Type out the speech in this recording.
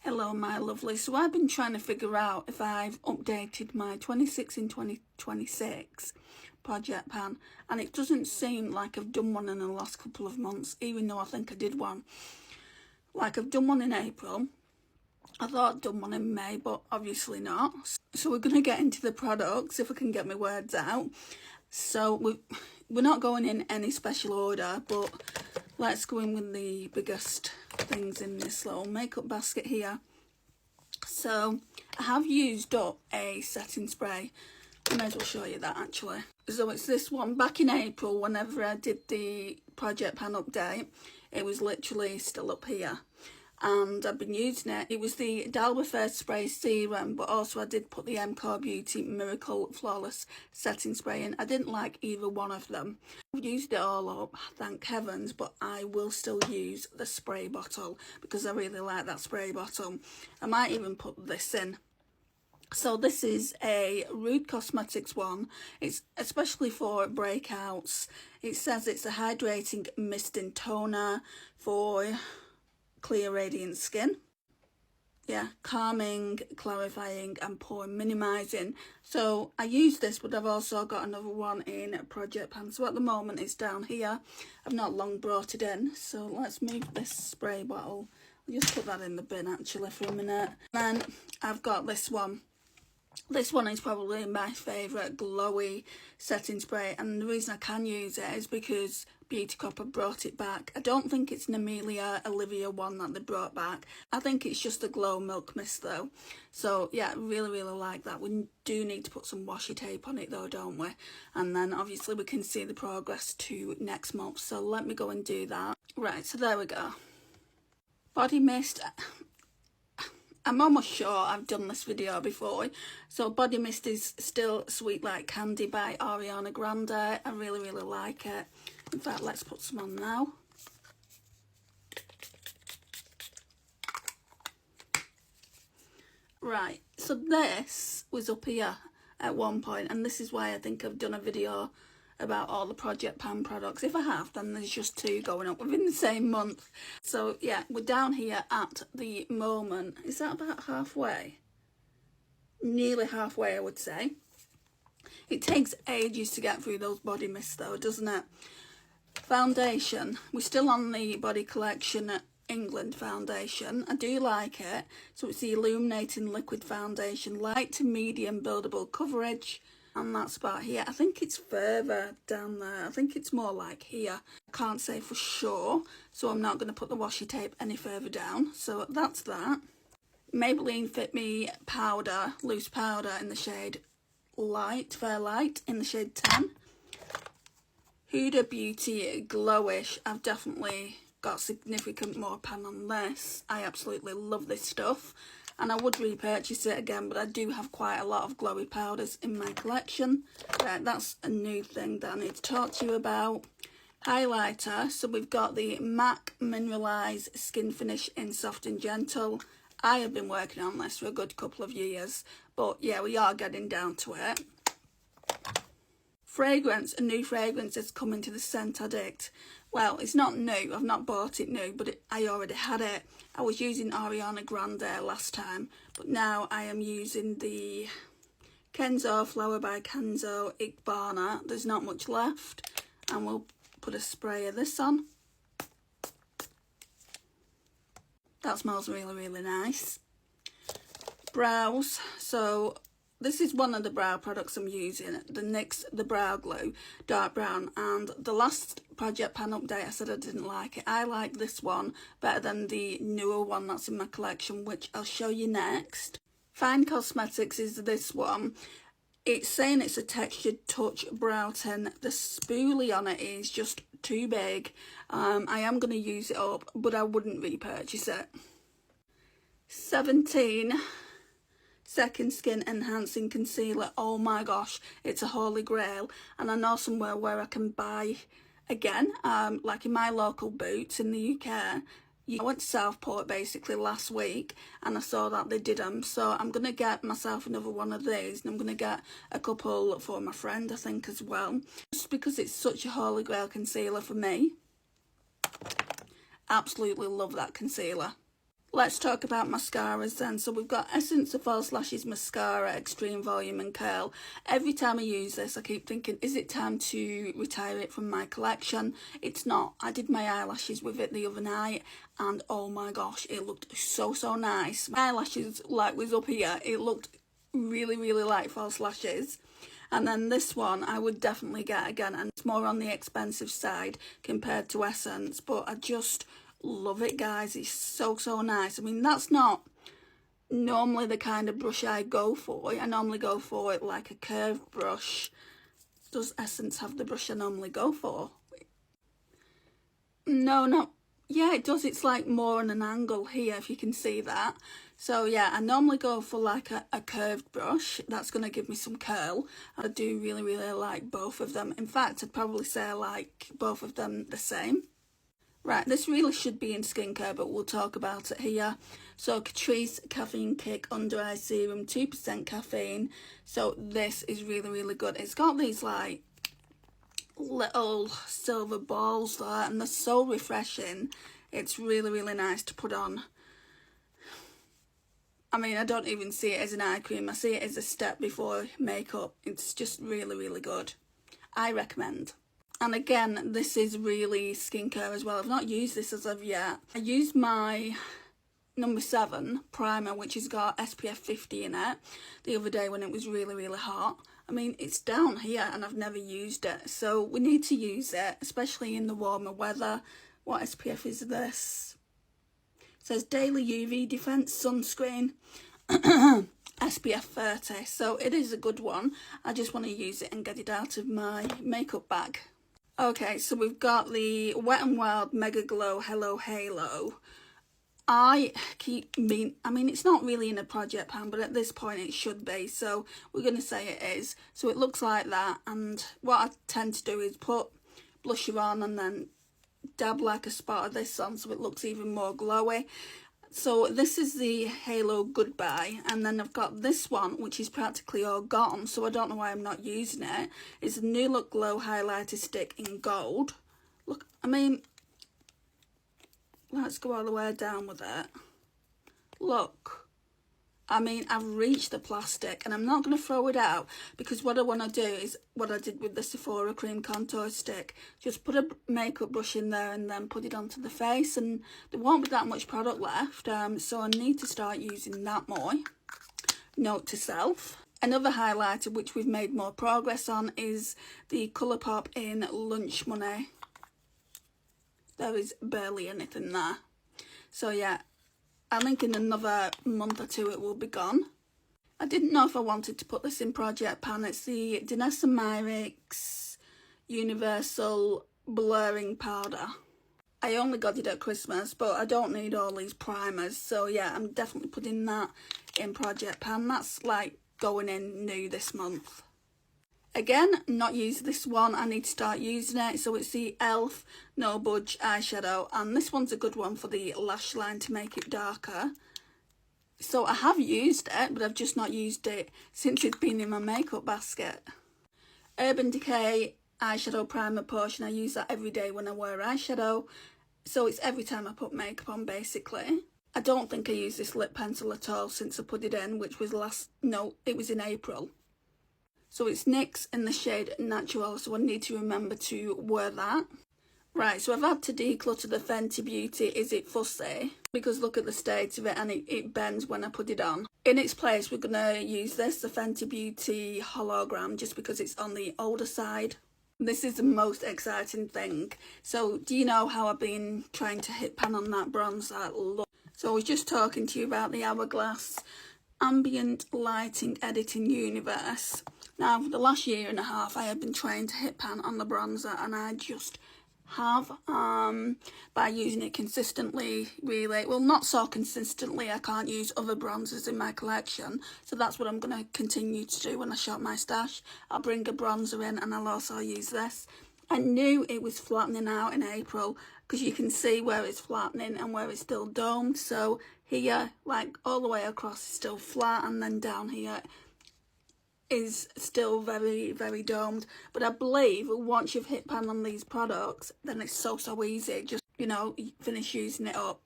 Hello my lovely. So I've been trying to figure out if I've updated my 26 in 2026 project pan, and it doesn't seem like I've done one in the last couple of months, even though I think I did one. Like, I've done one in April, I thought I'd done one in May, but obviously not. So we're going to get into the products if I can get my words out. So we're not going in any special order, but let's go in with the biggest things in this little makeup basket here. So I have used up a setting spray. I may as well show you that actually. So it's this one. Back in April, whenever I did the project pan update, it was literally still up here. And I've been using it. It was the Dalba First Spray Serum, but also I did put the MCore Beauty Miracle Flawless Setting Spray in. I didn't like either one of them. I've used it all up, thank heavens, but I will still use the spray bottle because I really like that spray bottle. I might even put this in. So this is a Rude Cosmetics one. It's especially for breakouts. It says it's a hydrating misting toner for clear radiant skin. Yeah, calming, clarifying and pore minimizing. So I use this, but I've also got another one in project pan. So at the moment it's down here. I've not long brought it in, so let's move this spray bottle. I'll just put that in the bin actually for a minute. Then I've got this one. This one is probably my favourite glowy setting spray, and the reason I can use it is because Beauty Copper brought it back. I don't think it's an Amelia, Olivia one that they brought back. I think it's just a Glow Milk Mist though. So yeah, really like that. We do need to put some washi tape on it though, don't we? And then obviously we can see the progress to next month. So let me go and do that. Right, so there we go. Body mist. I'm almost sure I've done this video before. So Body Mist is still Sweet Like Candy by Arianna Grande. I really like it. In fact, let's put some on now. Right, so this was up here at one point, and this is why I think I've done a video about all the project pan products. If I have, then there's just two going up within the same month. So yeah, we're down here at the moment. Is that about halfway? Nearly halfway, I would say. It takes ages to get through those body mists though, doesn't it? Foundation. We're still on the Body Collection England foundation. I do like it. So it's the Illuminating Liquid Foundation, light to medium buildable coverage. And that's about here. I think it's further down there. I think it's more like here. I can't say for sure, so I'm not going to put the washi tape any further down. So that's that. Maybelline Fit Me powder, loose powder in the shade Light, Fair Light in the shade 10. Huda Beauty Glowish. I've definitely got significant more pan on this. I absolutely love this stuff. And I would repurchase it again, but I do have quite a lot of glowy powders in my collection. Right, that's a new thing that I need to talk to you about. Highlighter. So we've got the MAC Mineralise Skin Finish in Soft and Gentle. I have been working on this for a good couple of years, but yeah, we are getting down to it. Fragrance. A new fragrance is coming to the Scent Addict. Well, it's not new. I've not bought it new, but I already had it. I was using Ariana Grande last time, but now I am using the Kenzo Flower by Kenzo Ikebana. There's not much left, and we'll put a spray of this on. That smells really nice. Brows. So this is one of the brow products I'm using, the NYX The Brow Glue Dark Brown, and the last project pan update I said I didn't like it. I like this one better than the newer one that's in my collection, which I'll show you next. Fyne Cosmetics is this one. It's saying it's a textured touch brow tint. The spoolie on it is just too big. I am going to use it up, but I wouldn't repurchase it. 17 Second Skin Enhancing Concealer. Oh my gosh, it's a holy grail, and I know somewhere where I can buy again, like in my local Boots in the UK. I went to Southport basically last week and I saw that they did them, so I'm going to get myself another one of these, and I'm going to get a couple for my friend I think as well, just because it's such a holy grail concealer for me. Absolutely love that concealer. Let's talk about mascaras then. So we've got Essence of False Lashes Mascara, Extreme Volume and Curl. Every time I use this, I keep thinking, is it time to retire it from my collection? It's not. I did my eyelashes with it the other night, and oh my gosh, it looked so nice. My eyelashes like was up here. It looked really like false lashes. And then this one I would definitely get again, and it's more on the expensive side compared to Essence, but I just love it, guys. It's so nice. I mean, that's not normally the kind of brush I go for. I normally go for it like a curved brush. Does Essence have the brush I normally go for? No. Yeah, it does. It's like more on an angle here, if you can see that. So yeah, I normally go for like a curved brush. That's going to give me some curl. I do really like both of them. In fact, I'd probably say I like both of them the same. Right, this really should be in skincare, but we'll talk about it here. So Catrice Caffeine Kick Under Eye Serum, 2% caffeine. So this is really good. It's got these like little silver balls there, and they're so refreshing. It's really nice to put on. I mean, I don't even see it as an eye cream. I see it as a step before makeup. It's just really good. I recommend. And again, this is really skincare as well. I've not used this as of yet. I used my number 7 primer, which has got SPF 50 in it, the other day when it was really hot. I mean, it's down here and I've never used it. So we need to use it, especially in the warmer weather. What SPF is this? It says Daily UV Defense Sunscreen. SPF 30. So it is a good one. I just want to use it and get it out of my makeup bag. Okay, so we've got the Wet n Wild Mega Glow Hello Halo. I mean, it's not really in a project pan, but at this point it should be, so we're going to say it is. So it looks like that, and what I tend to do is put blusher on and then dab like a spot of this on so it looks even more glowy. So this is the Halo Goodbye, and then I've got this one, which is practically all gone, so I don't know why I'm not using it. It's a New Look Glow Highlighter Stick in gold. Look, I mean, let's go all the way down with it. Look. I mean, I've reached the plastic, and I'm not going to throw it out, because what I want to do is what I did with the Sephora Cream Contour Stick. Just put a makeup brush in there and then put it onto the face, and there won't be that much product left, so I need to start using that more. Note to self. Another highlighter which we've made more progress on is the Colourpop in Lunch Money. There is barely anything there. So yeah. I think in another month or 2 it will be gone. I didn't know if I wanted to put this in Project Pan. It's the Danessa Myricks Universal Blurring Powder. I only got it at Christmas, but I don't need all these primers. So yeah, I'm definitely putting that in Project Pan. That's like going in new this month. Again, not used this one. I need to start using it. So it's the e.l.f. No Budge eyeshadow, and this one's a good one for the lash line to make it darker. So I have used it, but I've just not used it since it's been in my makeup basket. Urban Decay eyeshadow primer portion. I use that every day when I wear eyeshadow, so it's every time I put makeup on basically. I don't think I used this lip pencil at all since I put it in, which was it was in April. So it's NYX in the shade Natural, so I need to remember to wear that. Right, so I've had to declutter the Fenty Beauty Is It Fussy, because look at the state of it, and it bends when I put it on. In its place, we're going to use this, the Fenty Beauty Hologram, just because it's on the older side. This is the most exciting thing. So do you know how I've been trying to hit pan on that bronzer? Look. So I was just talking to you about the Hourglass Ambient Lighting Editing Universe. Now, for the last year and a half, I have been trying to hit pan on the bronzer, and I just have, by using it consistently, really. Well, not so consistently, I can't use other bronzers in my collection, so that's what I'm going to continue to do when I shop my stash. I'll bring a bronzer in, and I'll also use this. I knew it was flattening out in April, because you can see where it's flattening and where it's still domed. So here, like all the way across, is still flat, and then down here is still very domed. But I believe once you've hit pan on these products, then it's so easy. Just, you know, finish using it up.